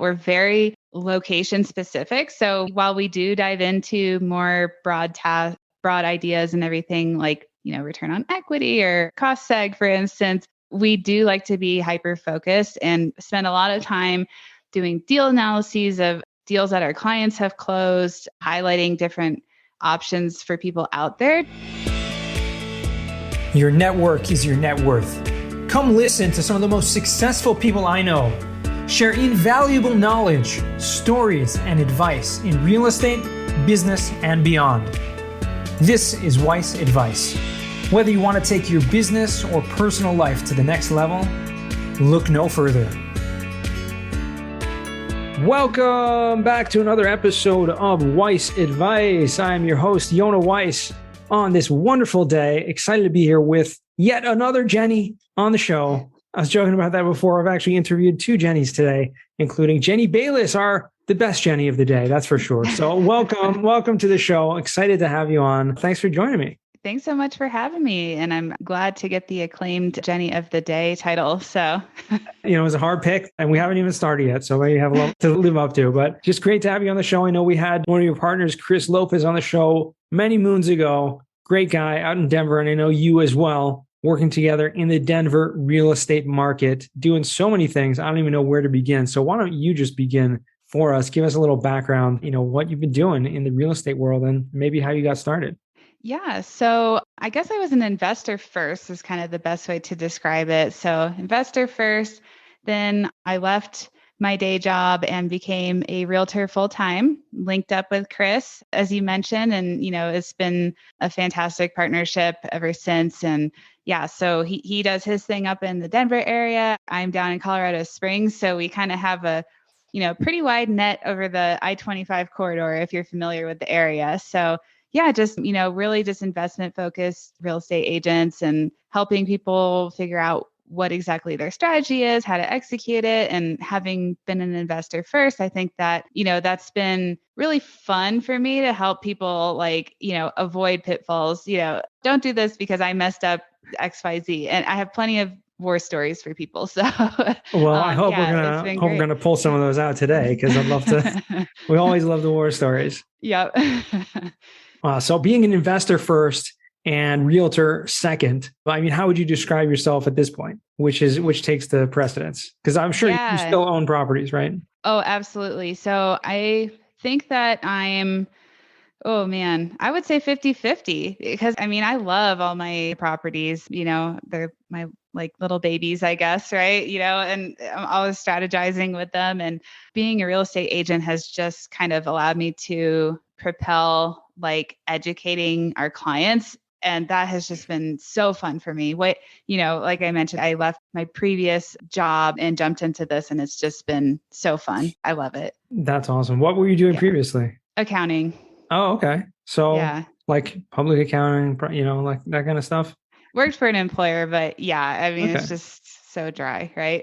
We're very location specific. So while we do dive into more broad ideas and everything like, return on equity or cost seg, for instance, we do like to be hyper focused and spend a lot of time doing deal analyses of deals that our clients have closed, highlighting different options for people out there. Your network is your net worth. Come listen to some of the most successful people I know share invaluable knowledge, stories, and advice in real estate, business, and beyond. This is Weiss Advice. Whether you want to take your business or personal life to the next level, look no further. Welcome back to another episode of Weiss Advice. I'm your host, Yona Weiss. On this wonderful day, excited to be here with yet another Jenny on the show. I was joking about that before. I've actually interviewed two Jennys today, including Jenny Bayless, the best Jenny of the day, that's for sure. So welcome to the show. Excited to have you on. Thanks for joining me. Thanks so much for having me. And I'm glad to get the acclaimed Jenny of the Day title. So, it was a hard pick and we haven't even started yet. So we have a lot to live up to, but just great to have you on the show. I know we had one of your partners, Chris Lopez, on the show many moons ago. Great guy out in Denver. And I know you as well, working together in the Denver real estate market, doing so many things. I don't even know where to begin. So why don't you just begin for us? Give us a little background, what you've been doing in the real estate world and maybe how you got started. Yeah. So I guess I was an investor first is kind of the best way to describe it. So investor first, then I left my day job and became a realtor full time, linked up with Chris, as you mentioned. And, it's been a fantastic partnership ever since. And yeah, so he does his thing up in the Denver area. I'm down in Colorado Springs. So we kind of have a, pretty wide net over the I-25 corridor, if you're familiar with the area. So yeah, just, really just investment focused real estate agents and helping people figure out what exactly their strategy is, how to execute it. And having been an investor first, I think that, that's been really fun for me to help people avoid pitfalls. Don't do this because I messed up XYZ. And I have plenty of war stories for people. So, well, I hope we're gonna pull some of those out today because I'd love to. We always love the war stories. Yep. So being an investor first and realtor second, how would you describe yourself at this point? Which takes the precedence? Because I'm sure you still own properties, right? Oh, absolutely. So I think that I would say 50-50 because I love all my properties, they're my little babies, I guess. Right. And I'm always strategizing with them, and being a real estate agent has just kind of allowed me to propel educating our clients. And that has just been so fun for me. Like I mentioned, I left my previous job and jumped into this, and it's just been so fun. I love it. That's awesome. What were you doing previously? Accounting. Oh, okay. So public accounting, that kind of stuff? Worked for an employer, but it's just so dry, right?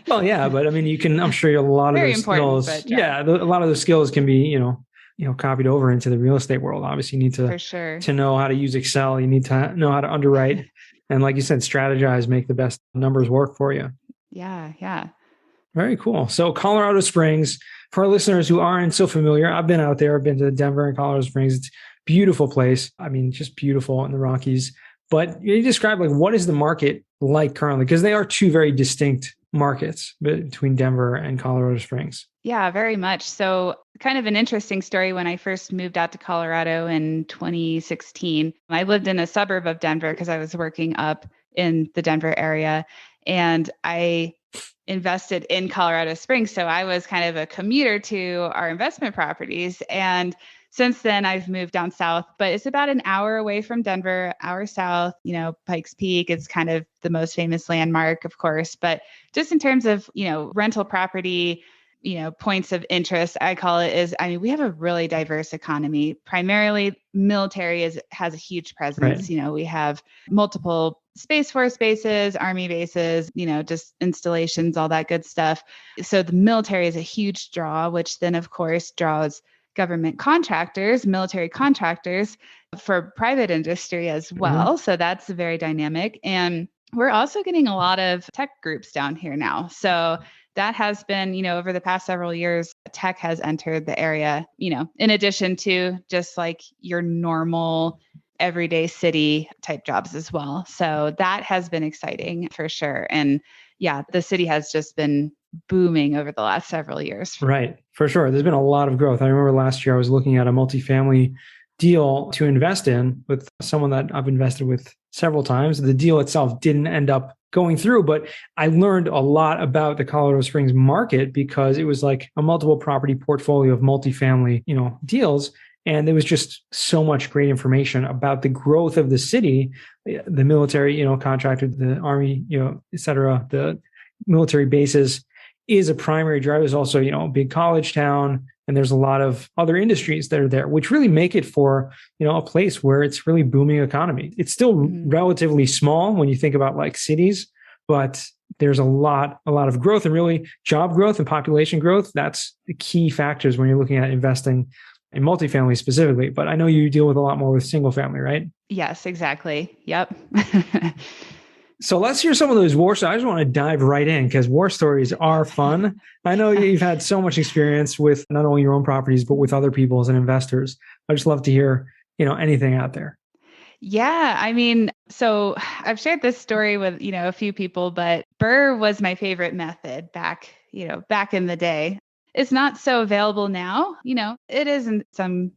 Well, yeah, but I'm sure a lot of those skills, a lot of those skills can be, copied over into the real estate world. Obviously, you need to, for sure, to know how to use Excel. You need to know how to underwrite. And like you said, strategize, make the best numbers work for you. Yeah. Very cool. So Colorado Springs, for our listeners who aren't so familiar, I've been out there. I've been to Denver and Colorado Springs. It's a beautiful place. Just beautiful in the Rockies. But you describe what is the market like currently? Because they are two very distinct markets between Denver and Colorado Springs. Yeah, very much. So kind of an interesting story. When I first moved out to Colorado in 2016, I lived in a suburb of Denver because I was working up in the Denver area, and I invested in Colorado Springs. So I was kind of a commuter to our investment properties. And since then, I've moved down south, but it's about an hour away from Denver, hour south, Pikes Peak. It's kind of the most famous landmark, of course. But just in terms of, rental property, points of interest, I call it, is, we have a really diverse economy. Primarily, military has a huge presence. Right. We have multiple Space Force bases, Army bases, just installations, all that good stuff. So the military is a huge draw, which then, of course, draws government contractors, military contractors for private industry as well. Mm-hmm. So that's very dynamic. And we're also getting a lot of tech groups down here now. So that has been, over the past several years, tech has entered the area, in addition to just like your normal everyday city type jobs as well. So that has been exciting for sure. And yeah, the city has just been booming over the last several years. Right. For sure. There's been a lot of growth. I remember last year I was looking at a multifamily deal to invest in with someone that I've invested with several times. The deal itself didn't end up going through, but I learned a lot about the Colorado Springs market because it was like a multiple property portfolio of multifamily, deals. And there was just so much great information about the growth of the city, the military, contractor, the army, et cetera, the military bases is a primary driver. There's also, a big college town, and there's a lot of other industries that are there, which really make it for, a place where it's really booming economy. It's still relatively small when you think about like cities, but there's a lot of growth and really job growth and population growth. That's the key factors when you're looking at investing in multifamily specifically. But I know you deal with a lot more with single family, right? Yes, exactly. Yep. So let's hear some of those war stories. I just want to dive right in because war stories are fun. I know you've had so much experience with not only your own properties, but with other people's and investors. I just love to hear, anything out there. Yeah. I mean, so I've shared this story with, a few people, but BRRRR was my favorite method back in the day. It's not so available now. It is in some,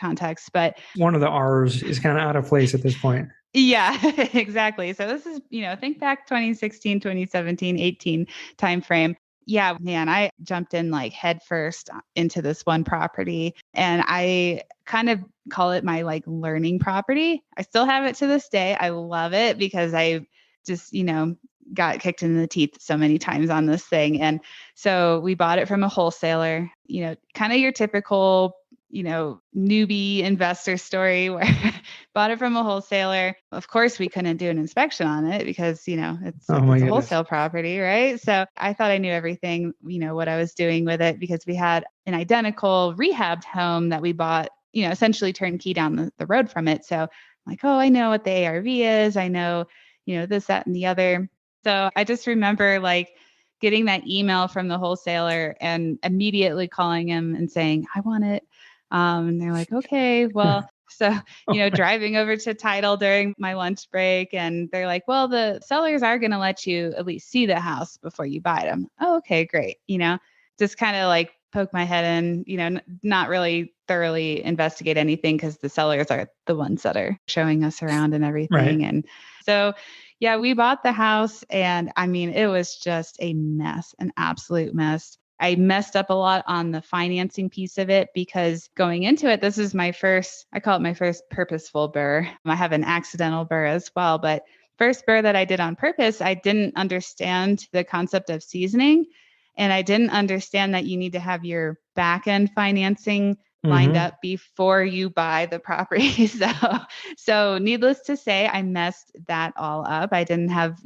context, but one of the R's is kind of out of place at this point. Yeah, exactly. So this is, think back 2016, 2017, 18 timeframe. Yeah, man, I jumped in like head first into this one property, and I kind of call it my like learning property. I still have it to this day. I love it because I just, got kicked in the teeth so many times on this thing. And so we bought it from a wholesaler, kind of your typical newbie investor story where bought it from a wholesaler. Of course, we couldn't do an inspection on it because, it's a wholesale property, right? So I thought I knew everything, what I was doing with it because we had an identical rehabbed home that we bought, essentially turnkey down the road from it. So I'm like, oh, I know what the ARV is. I know, this, that, and the other. So I just remember like getting that email from the wholesaler and immediately calling him and saying, I want it. And they're like, okay, well, so, driving over to Title during my lunch break, and they're like, well, the sellers are going to let you at least see the house before you buy them. Oh, okay, great. Just kind of like poke my head in, not really thoroughly investigate anything because the sellers are the ones that are showing us around and everything. Right. And so, yeah, we bought the house, and I mean, it was just a mess, an absolute mess. I messed up a lot on the financing piece of it because going into it, this is I call it my first purposeful BRRRR. I have an accidental BRRRR as well, but first BRRRR that I did on purpose, I didn't understand the concept of seasoning. And I didn't understand that you need to have your back end financing lined up before you buy the property. So needless to say, I messed that all up. I didn't have,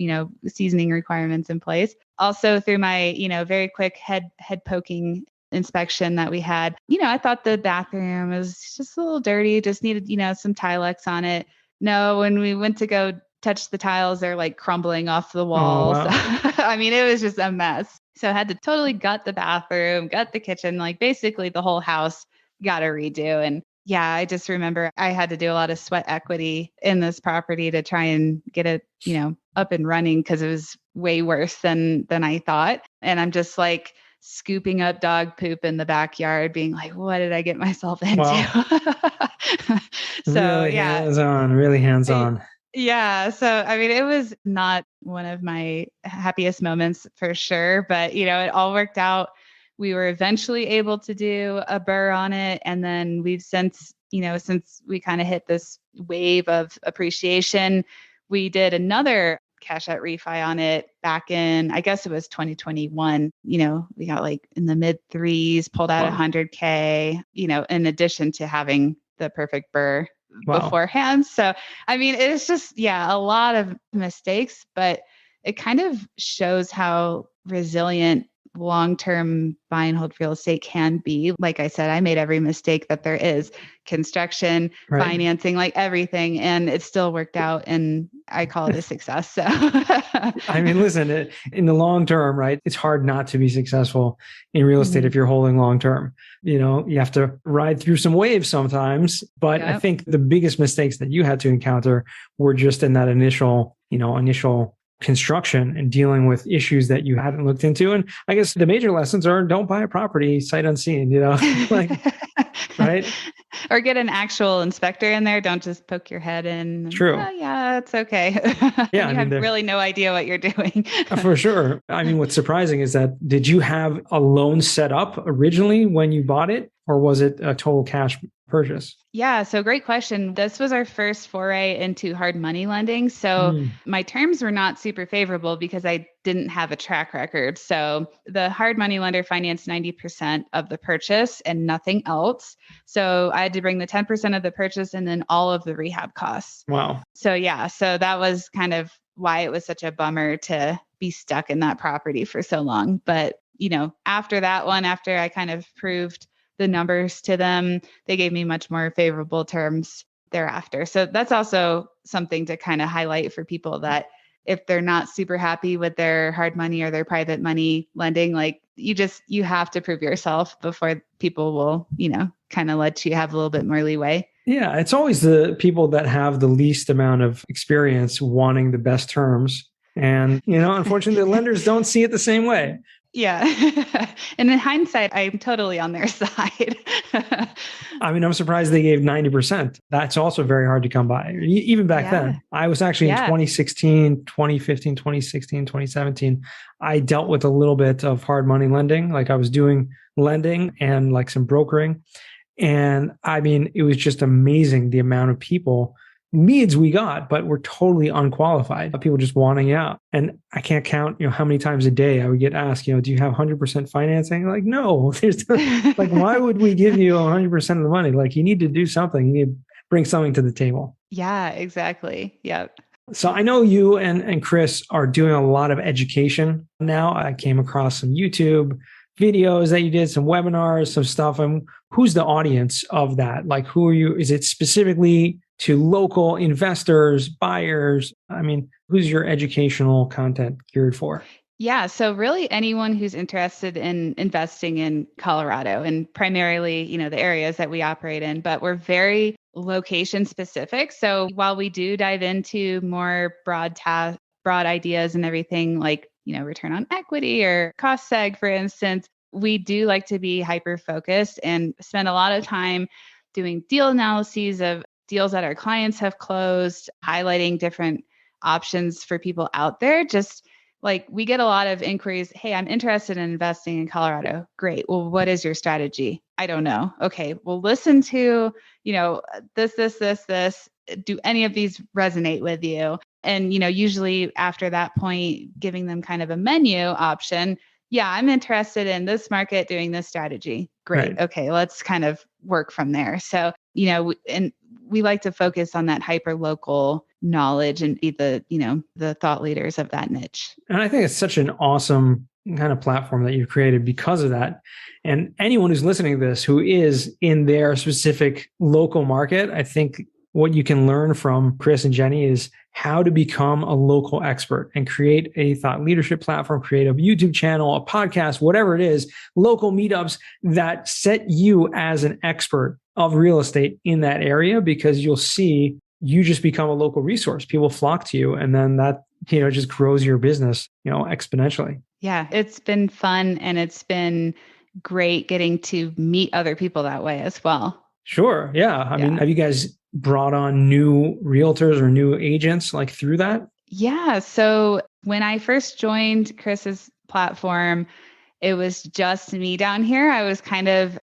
seasoning requirements in place. Also through my, very quick head poking inspection that we had, I thought the bathroom was just a little dirty, just needed, some Tilex on it. No, when we went to go touch the tiles, they're like crumbling off the walls. Oh, wow. So, I mean, it was just a mess. So I had to totally gut the bathroom, gut the kitchen, like basically the whole house got a redo. And yeah, I just remember I had to do a lot of sweat equity in this property to try and get it, up and running because it was way worse than I thought. And I'm just like scooping up dog poop in the backyard, being like, what did I get myself into? Wow. So really hands-on. Yeah. So, I mean, it was not one of my happiest moments for sure, but, it all worked out. We were eventually able to do a BRRRR on it. And then we've since we kind of hit this wave of appreciation, we did another cash out refi on it back in, I guess it was 2021. We got like in the mid threes, pulled out $100K, in addition to having the perfect BRRRR beforehand. So, I mean, it's just, a lot of mistakes, but it kind of shows how resilient long-term buy and hold real estate can be. Like I said, I made every mistake that there is, construction, Right. financing, like everything. And it still worked out. And I call it a success. So I mean, listen, in the long term, right? It's hard not to be successful in real estate if you're holding long term. You have to ride through some waves sometimes. But I think the biggest mistakes that you had to encounter were just in that initial construction and dealing with issues that you hadn't looked into. And I guess the major lessons are don't buy a property sight unseen, like, right? Or get an actual inspector in there. Don't just poke your head in. True. Oh, yeah, it's okay. Yeah, you have really no idea what you're doing. For sure. I mean, what's surprising is that did you have a loan set up originally when you bought it, or was it a total cash purchase? Yeah, so great question. This was our first foray into hard money lending. So my terms were not super favorable because I didn't have a track record. So the hard money lender financed 90% of the purchase and nothing else. So I had to bring the 10% of the purchase and then all of the rehab costs. Wow. So yeah, so that was kind of why it was such a bummer to be stuck in that property for so long. But, after that one, after I kind of proved the numbers to them, they gave me much more favorable terms thereafter. So that's also something to kind of highlight for people that if they're not super happy with their hard money or their private money lending, like you have to prove yourself before people will, kind of let you have a little bit more leeway. Yeah, it's always the people that have the least amount of experience wanting the best terms. And, unfortunately, the lenders don't see it the same way. Yeah. And in hindsight, I'm totally on their side. I mean, I'm surprised they gave 90%. That's also very hard to come by. Even back then, I was actually in 2016, 2015, 2016, 2017, I dealt with a little bit of hard money lending. Like I was doing lending and like some brokering. And I mean, it was just amazing the amount of leads we got, but we're totally unqualified. People just wanting out. And I can't count, how many times a day I would get asked, do you have 100% financing? Like, no, like, why would we give you 100% of the money? Like, you need to do something. You need to bring something to the table. Yeah, exactly. Yep. So I know you and Chris are doing a lot of education now. I came across some YouTube videos that you did, some webinars, some stuff. And who's the audience of that? Like, who are you? Is it specifically to local investors, buyers? I mean, who's your educational content geared for? Yeah. So really anyone who's interested in investing in Colorado and primarily, the areas that we operate in, but we're very location specific. So while we do dive into more broad ideas and everything like, return on equity or cost seg, for instance, we do like to be hyper focused and spend a lot of time doing deal analyses of deals that our clients have closed, highlighting different options for people out there. Just like we get a lot of inquiries. Hey, I'm interested in investing in Colorado. Great. Well, what is your strategy? I don't know. Okay. Well, listen to, this. Do any of these resonate with you? And, usually after that point, giving them kind of a menu option. Yeah, I'm interested in this market doing this strategy. Great. Right. Okay. Let's kind of work from there. So, and we like to focus on that hyper local knowledge and be the thought leaders of that niche. And I think it's such an awesome kind of platform that you've created because of that. And anyone who's listening to this who is in their specific local market, I think what you can learn from Chris and Jenny is how to become a local expert and create a thought leadership platform, create a YouTube channel, a podcast, whatever it is, local meetups that set you as an expert of real estate in that area, because you'll see you just become a local resource. People flock to you, and then that, just grows your business, exponentially. Yeah, it's been fun, and it's been great getting to meet other people that way as well. Sure. Yeah. I mean, have you guys brought on new realtors or new agents like through that? Yeah. So when I first joined Chris's platform, it was just me down here. I was kind of,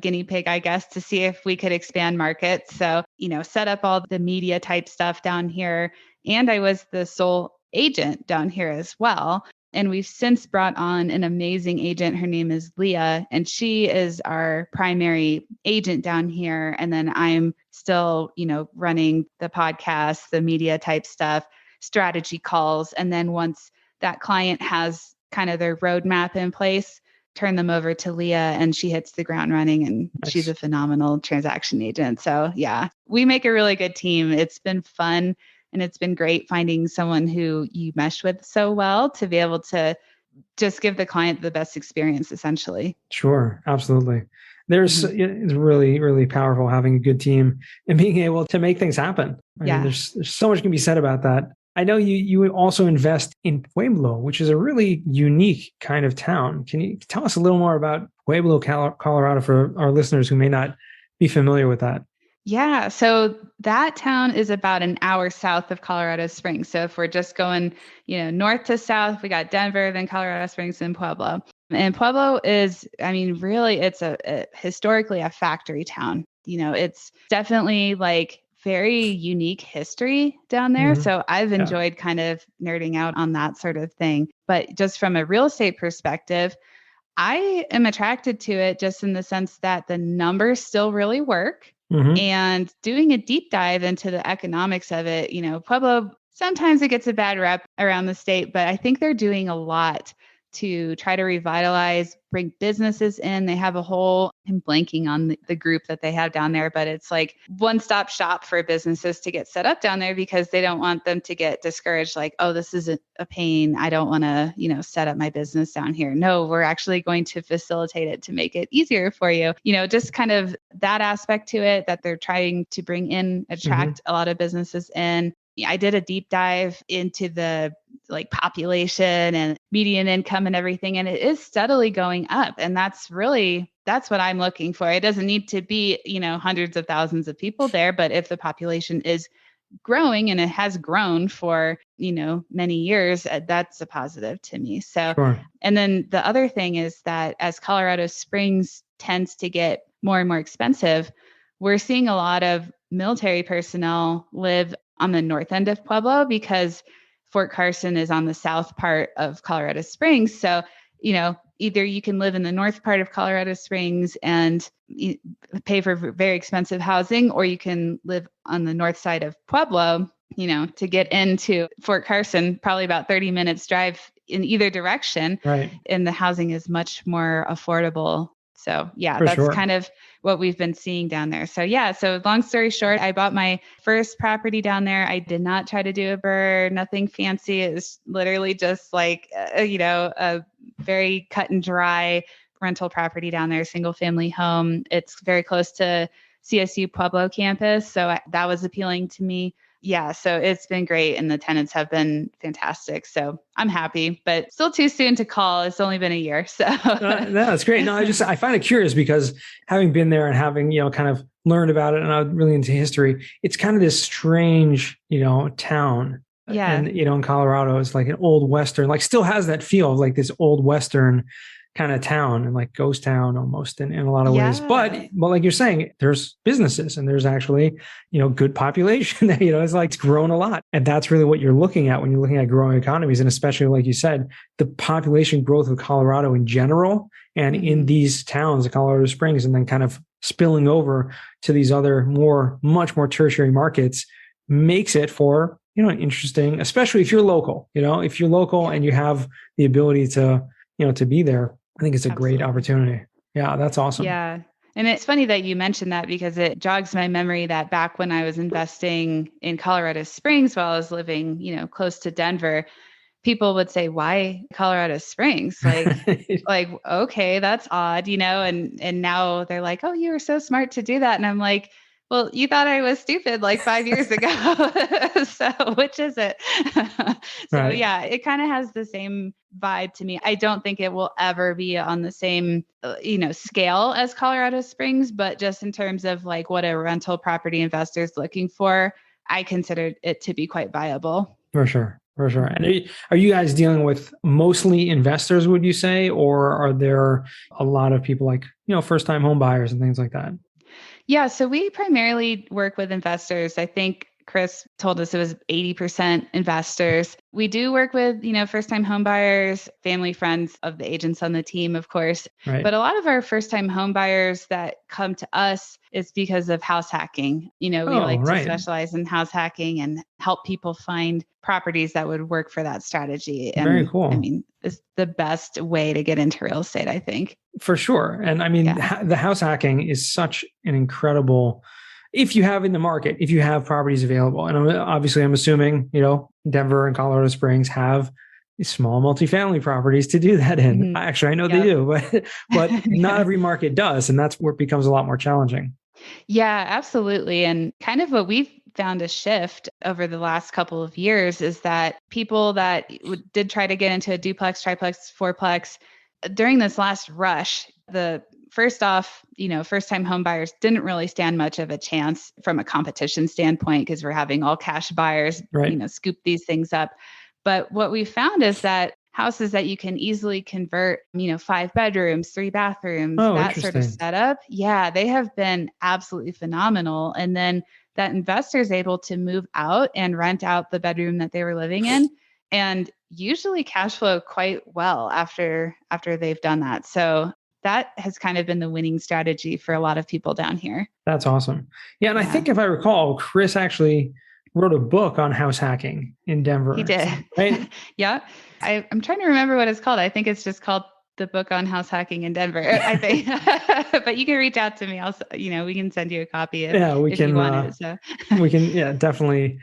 guinea pig, I guess, to see if we could expand markets. So, set up all the media type stuff down here. And I was the sole agent down here as well. And we've since brought on an amazing agent. Her name is Leah, and she is our primary agent down here. And then I'm still, running the podcast, the media type stuff, strategy calls. And then once that client has kind of their roadmap in place, turn them over to Leah, and she hits the ground running, and Nice. she's a phenomenal transaction agent. So yeah, we make a really good team. It's been fun, and it's been great finding someone who you mesh with so well to be able to just give the client the best experience, essentially. Sure, absolutely. It's really, really powerful having a good team and being able to make things happen. I mean, there's so much can be said about that. I know you also invest in Pueblo, which is a really unique kind of town. Can you tell us a little more about Pueblo, Colorado, for our listeners who may not be familiar with that? Yeah. So that town is about an hour south of Colorado Springs. So if we're just going, north to south, we got Denver, then Colorado Springs and Pueblo. And Pueblo is, I mean, really, it's historically a factory town. It's definitely like very unique history down there. Mm-hmm. So I've enjoyed kind of nerding out on that sort of thing. But just from a real estate perspective, I am attracted to it just in the sense that the numbers still really work. Mm-hmm. And doing a deep dive into the economics of it, Pueblo, sometimes it gets a bad rep around the state, but I think they're doing a lot to try to revitalize, bring businesses in. They have I'm blanking on the group that they have down there, but it's like one-stop shop for businesses to get set up down there because they don't want them to get discouraged. Like, oh, this is a pain. I don't want to, set up my business down here. No, we're actually going to facilitate it to make it easier for you. Just kind of that aspect to it that they're trying to bring in, attract a lot of businesses in. I did a deep dive into the population and median income and everything, and it is steadily going up. And that's what I'm looking for. It doesn't need to be, hundreds of thousands of people there, but if the population is growing and it has grown for, many years, that's a positive to me. So, Sure. And then the other thing is that as Colorado Springs tends to get more and more expensive, we're seeing a lot of military personnel live on the north end of Pueblo because Fort Carson is on the south part of Colorado Springs. So, either you can live in the north part of Colorado Springs and pay for very expensive housing, or you can live on the north side of Pueblo, to get into Fort Carson, probably about 30 minutes drive in either direction. Right. And the housing is much more affordable. So yeah, For that's sure. kind of what we've been seeing down there. So yeah, so long story short, I bought my first property down there. I did not try to do a BRRRR, nothing fancy. It was literally just like, a very cut and dry rental property down there, single family home. It's very close to CSU Pueblo campus. So that was appealing to me. Yeah, so it's been great and the tenants have been fantastic. So I'm happy, but still too soon to call. It's only been a year. So no, that's great. No, I find it curious because having been there and having, kind of learned about it and I'm really into history, it's kind of this strange, town. Yeah. And, in Colorado, it's like an old Western, like still has that feel of like this old Western kind of town and like ghost town almost in a lot of ways. But like you're saying, there's businesses and there's actually, good population. It's grown a lot. And that's really what you're looking at when you're looking at growing economies. And especially, like you said, the population growth of Colorado in general and in these towns, Colorado Springs, and then kind of spilling over to these other much more tertiary markets makes it for, interesting, especially if you're local, if you're local and you have the ability to, to be there. I think it's a great opportunity. Yeah, that's awesome. Yeah. And it's funny that you mentioned that because it jogs my memory that back when I was investing in Colorado Springs while I was living, close to Denver, people would say, why Colorado Springs? Like, okay, that's odd, and now they're like, oh, you were so smart to do that. And I'm like, well, you thought I was stupid like 5 years ago. So which is it? Right. Yeah, it kind of has the same vibe to me. I don't think it will ever be on the same, scale as Colorado Springs, but just in terms of like what a rental property investor is looking for, I consider it to be quite viable. For sure. And are you guys dealing with mostly investors, would you say, or are there a lot of people like, first-time home buyers and things like that? Yeah, so we primarily work with investors. I think Chris told us it was 80% investors. We do work with, first-time home buyers, family, friends of the agents on the team, of course. Right. But a lot of our first-time home buyers that come to us is because of house hacking. We like to specialize in house hacking and help people find properties that would work for that strategy. And very cool. I mean, it's the best way to get into real estate, I think. For sure. And I mean, the house hacking is such an incredible, if you have in the market, if you have properties available. And I'm assuming, Denver and Colorado Springs have small multifamily properties to do that in. Mm-hmm. Actually, I know they do, but not every market does. And that's where it becomes a lot more challenging. Yeah, absolutely. And kind of what we've found a shift over the last couple of years is that people that did try to get into a duplex, triplex, fourplex, during this last rush, first time home buyers didn't really stand much of a chance from a competition standpoint because we're having all cash buyers, scoop these things up. But what we found is that houses that you can easily convert, 5 bedrooms, 3 bathrooms, that sort of setup. Yeah, they have been absolutely phenomenal. And then that investor is able to move out and rent out the bedroom that they were living in and usually cash flow quite well after they've done that. So that has kind of been the winning strategy for a lot of people down here. That's awesome. Yeah. And I think if I recall, Chris actually wrote a book on house hacking in Denver. He did. Right? Yeah. I'm trying to remember what it's called. I think it's just called The Book on House Hacking in Denver, I think. But you can reach out to me. We can send you a copy if you want it. So. We can, definitely,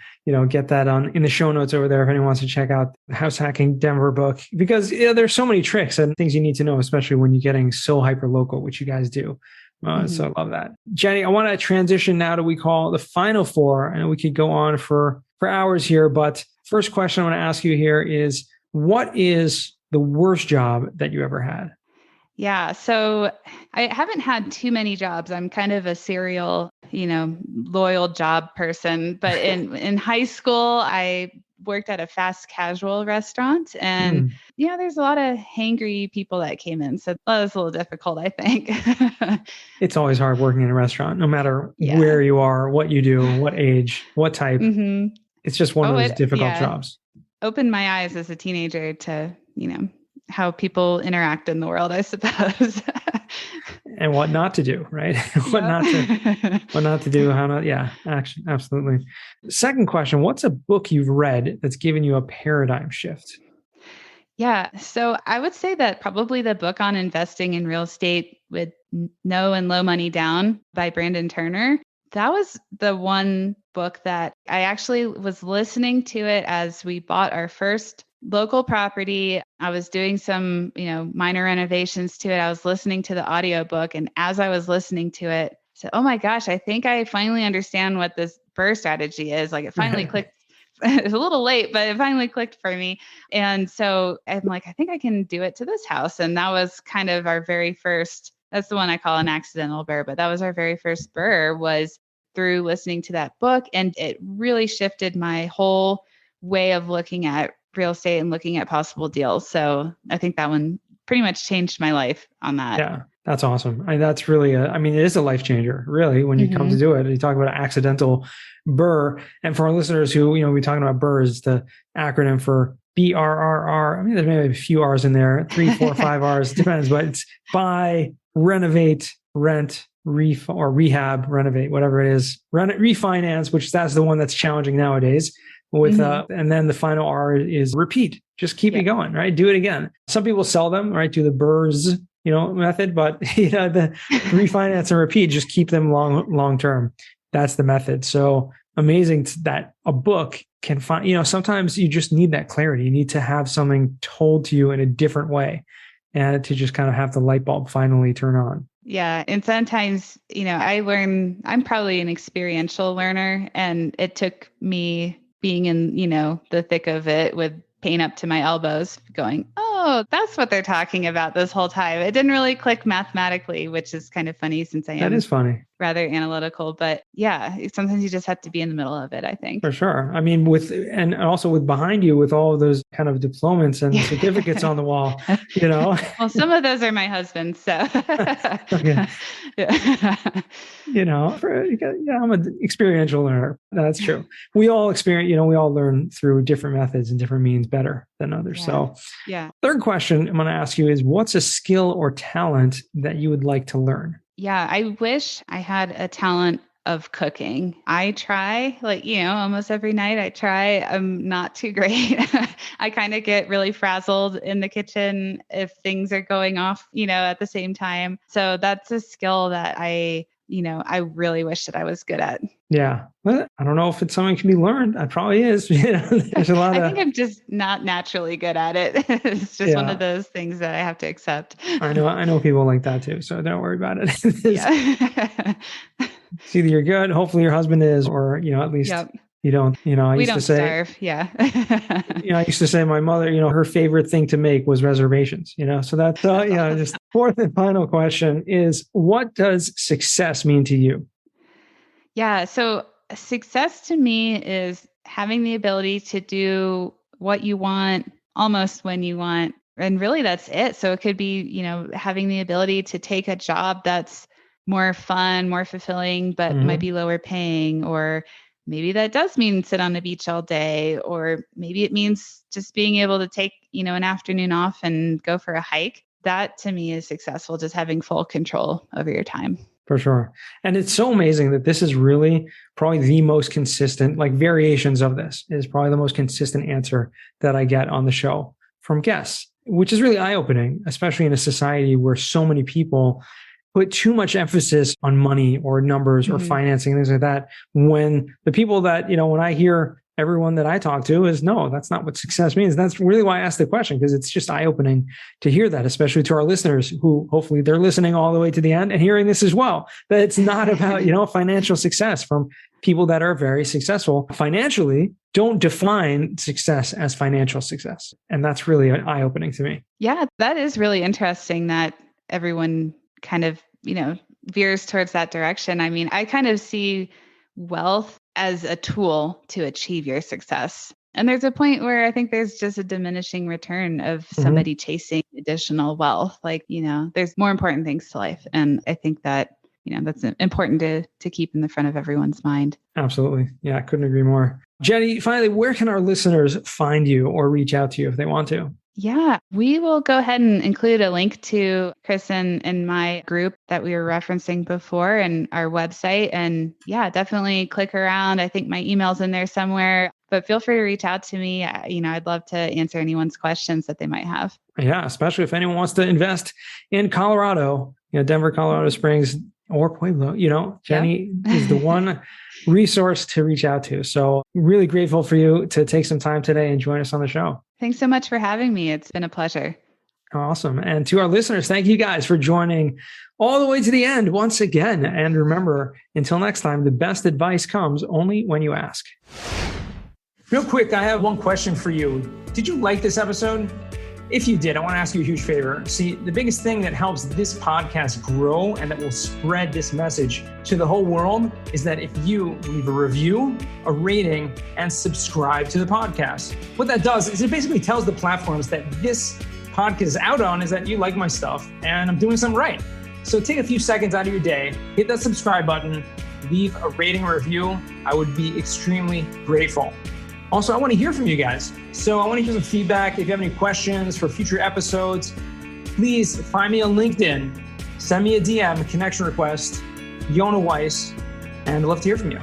get that in the show notes over there if anyone wants to check out the House Hacking Denver book, because there's so many tricks and things you need to know, especially when you're getting so hyper local, which you guys do. So I love that. Jenny, I want to transition now to we call the final four, and we could go on for hours here. But first question I want to ask you here is, what is the worst job that you ever had? Yeah. So I haven't had too many jobs. I'm kind of a serial, loyal job person. But in high school, I worked at a fast casual restaurant and there's a lot of hangry people that came in. So that was a little difficult, I think. It's always hard working in a restaurant, no matter where you are, what you do, what age, what type. Mm-hmm. It's just one of those difficult jobs. Opened my eyes as a teenager to, how people interact in the world, I suppose. And what not to do, right? what not to do, how not, absolutely. Second question, what's a book you've read that's given you a paradigm shift? Yeah. So I would say that probably the book on investing in real estate with no and low money down by Brandon Turner. That was the one book that I actually was listening to it as we bought our first local property. I was doing some, minor renovations to it. I was listening to the audiobook. And as I was listening to it, I said, oh my gosh, I think I finally understand what this BRRRR strategy is. Like it finally clicked. It was a little late, but it finally clicked for me. And so I'm like, I think I can do it to this house. And that was kind of our very first, that's the one I call an accidental BRRRR, but that was our very first BRRRR, was through listening to that book. And it really shifted my whole way of looking at real estate and looking at possible deals. So I think that one pretty much changed my life on that. Yeah, that's awesome. That's really, it is a life changer, really, when you come to do it. You talk about an accidental BRRRR. And for our listeners who, we're talking about BRRRR is the acronym for BRRRR. There's maybe a few R's in there, 3, 4, 5 R's, depends, but it's buy, renovate, rent, rehab, renovate, whatever it is, refinance, which that's the one that's challenging nowadays. With and then the final R is repeat. Just keep it going, right? Do it again. Some people sell them, right? Do the BRRRRs, method, but the refinance and repeat, just keep them long term. That's the method. So amazing that a book can find, sometimes you just need that clarity. You need to have something told to you in a different way and to just kind of have the light bulb finally turn on. Yeah. And sometimes, I'm probably an experiential learner, and it took me being in, the thick of it with pain up to my elbows going, oh, that's what they're talking about this whole time. It didn't really click mathematically, which is kind of funny since I am rather analytical. But yeah, sometimes you just have to be in the middle of it, I think. For sure. I mean, and also with behind you with all of those kind of diplomas and certificates on the wall, Well, some of those are my husband's, so. Okay. I'm an experiential learner. That's true. We all we all learn through different methods and different means better than others. So third question I'm going to ask you is, what's a skill or talent that you would like to learn? Yeah, I wish I had a talent of cooking. I try almost every night I try. I'm not too great. I kind of get really frazzled in the kitchen if things are going off, at the same time. So that's a skill that I really wish that I was good at. Yeah. Well, I don't know if it's something that can be learned. It probably is. There's a lot I think I'm just not naturally good at it. It's just one of those things that I have to accept. I know people like that too. So don't worry about it. It's either you're good, hopefully your husband is, or, at least you don't, I we used don't to say, starve. Yeah. I used to say my mother, her favorite thing to make was reservations, so that's, just fourth and final question is, what does success mean to you? Yeah. So success to me is having the ability to do what you want almost when you want. And really that's it. So it could be, having the ability to take a job that's more fun, more fulfilling, but might be lower paying, or maybe that does mean sit on the beach all day, or maybe it means just being able to take, an afternoon off and go for a hike. That to me is successful, just having full control over your time. For sure. And it's so amazing that this is really probably the most consistent, variations of this is probably the most consistent answer that I get on the show from guests, which is really eye-opening, especially in a society where so many people put too much emphasis on money or numbers or financing, things like that. When the people that, when I hear everyone that I talk to is, no, that's not what success means. That's really why I asked the question, because it's just eye-opening to hear that, especially to our listeners who hopefully they're listening all the way to the end and hearing this as well, that it's not about, financial success from people that are very successful financially. Don't define success as financial success. And that's really eye-opening to me. Yeah, that is really interesting that everyone kind of, veers towards that direction. I mean, I kind of see wealth as a tool to achieve your success. And there's a point where I think there's just a diminishing return of somebody chasing additional wealth. There's more important things to life. And I think that, that's important to keep in the front of everyone's mind. Absolutely. Yeah, I couldn't agree more. Jenny, finally, where can our listeners find you or reach out to you if they want to? Yeah, we will go ahead and include a link to Chris and my group that we were referencing before and our website. And yeah, definitely click around. I think my email's in there somewhere, but feel free to reach out to me. I'd love to answer anyone's questions that they might have. Yeah, especially if anyone wants to invest in Colorado, Denver, Colorado Springs, or Pueblo, Jenny is the one resource to reach out to. So really grateful for you to take some time today and join us on the show. Thanks so much for having me. It's been a pleasure. Awesome. And to our listeners, thank you guys for joining all the way to the end once again. And remember, until next time, the best advice comes only when you ask. Real quick, I have one question for you. Did you like this episode? If you did, I want to ask you a huge favor. See, the biggest thing that helps this podcast grow and that will spread this message to the whole world is that if you leave a review, a rating, and subscribe to the podcast. What that does is it basically tells the platforms that this podcast is out on is that you like my stuff and I'm doing something right. So take a few seconds out of your day, hit that subscribe button, leave a rating or review. I would be extremely grateful. Also, I want to hear from you guys. So I want to hear some feedback. If you have any questions for future episodes, please find me on LinkedIn. Send me a DM, a connection request, Yona Weiss, and I'd love to hear from you.